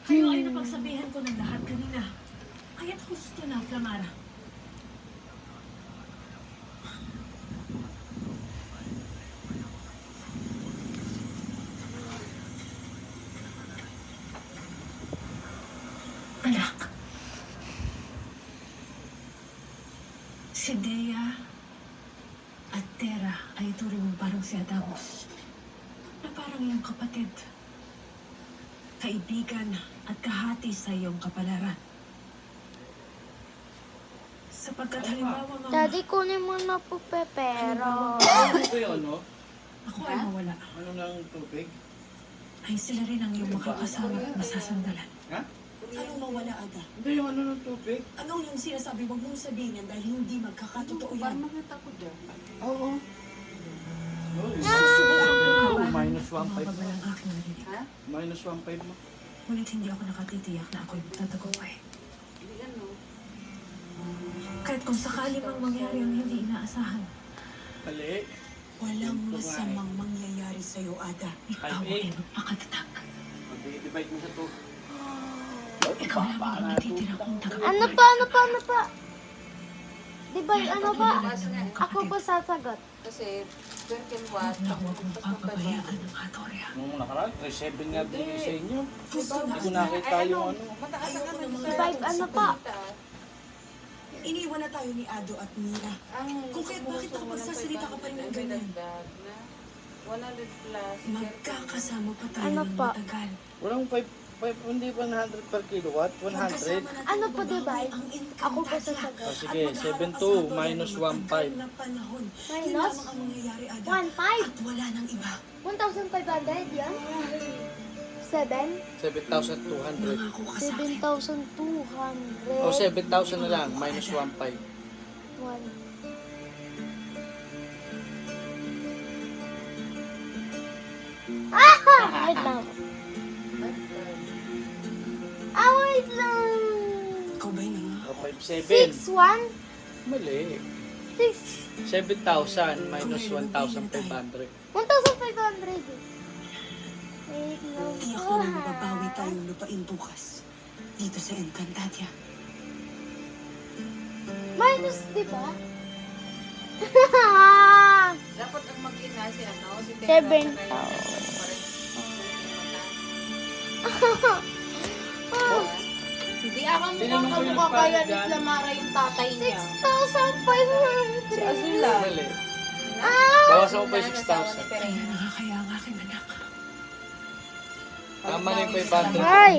Kayo ay napagsabihan ko ng lahat kanina. Kaya't gusto na, Flamara. Anak. Si Dea at Tera ay turing mo parang si Adamos. Na parang iyong kapatid. Kaibigan at kahati sa iyong kapalaran. Sapagkat halimbawa mga... Daddy, kunin mo na po pepero. Ano ba yun, no? Ako ay mawala. Ano ng tubig? Ay sila rin ang iyong makakasama at masasandalan. Ha? Anong mawala, Ada? Hindi yung ano ng tubig. Anong yung sinasabi? Huwag mong sabihin yan dahil hindi magkakatotoo yan. Oo. Susubukan ko minus ang 1.5 mababa ng aking narinig. Minus 1.5 mo. Ngunit hindi ako nakatitiyak na ako'y magtatagumpay. Kahit kung sakali mang mangyari ang hindi inaasahan, Mali. Walang masamang mangyayari sa'yo, Ada. ikaw ay magpakatatag. Mag-divide mo sa to. Ikaw lamang ang natitira kong taga. Ano pa? Di ba, ano ba? Ako ba sasagot? Kasi, Birkin Watt, Na huwag mong papabayaan ang Hatoria. Nung nakaraan, 3.7 nga din sa inyo. Gusto na. Hindi ko nakita yung ano. mataas ang ano Ayoko sa Five, ano pa? Iniwan na tayo ni Ado at Mira. Ang Kung kaya't bakit nakapagsasalita ka pa rin ng ganyan? 100 plus. Magkakasama pa tayo Ano ng pa? matagal. Walang 5, hindi 100 per kilowatt, 100. Magkasama natin Ano po, diba? mabawi ang income Ako ba tax niya. sasagot? O At sige, maghaharap 7.2 ang Hatoria minus ng matagal 1.5. na panahon. Yun Minus? lamang ang mangyayari, Ada. 1.5? At wala nang iba. 1,500 yan? 7? 7,200. Nangako ka sa akin. 7,200. O 7,000 na lang, minus 1.5. 1. Wait lang. Wait lang. Ikaw ba'y nang... O 5.7. 6,1? Mali. 6. 7,000 minus 1,500. 1,500. Wait lang. Tiyak na mababawi tayong lupain bukas. Dito sa Encantadia. Minus, di ba? Dapat ang mag-ina si ano, si Seven. Hindi ako Tingnan mo mukhang yung kamukha kaya ni dyan. Flamara yung tatay niya. 6,500. Si Azula. Mali. Ah! Bawasan ko pa yung Yung asawa 6,000. ni Kaya Pereng. nakakaya ang aking anak. Tama na yung 500. Ay!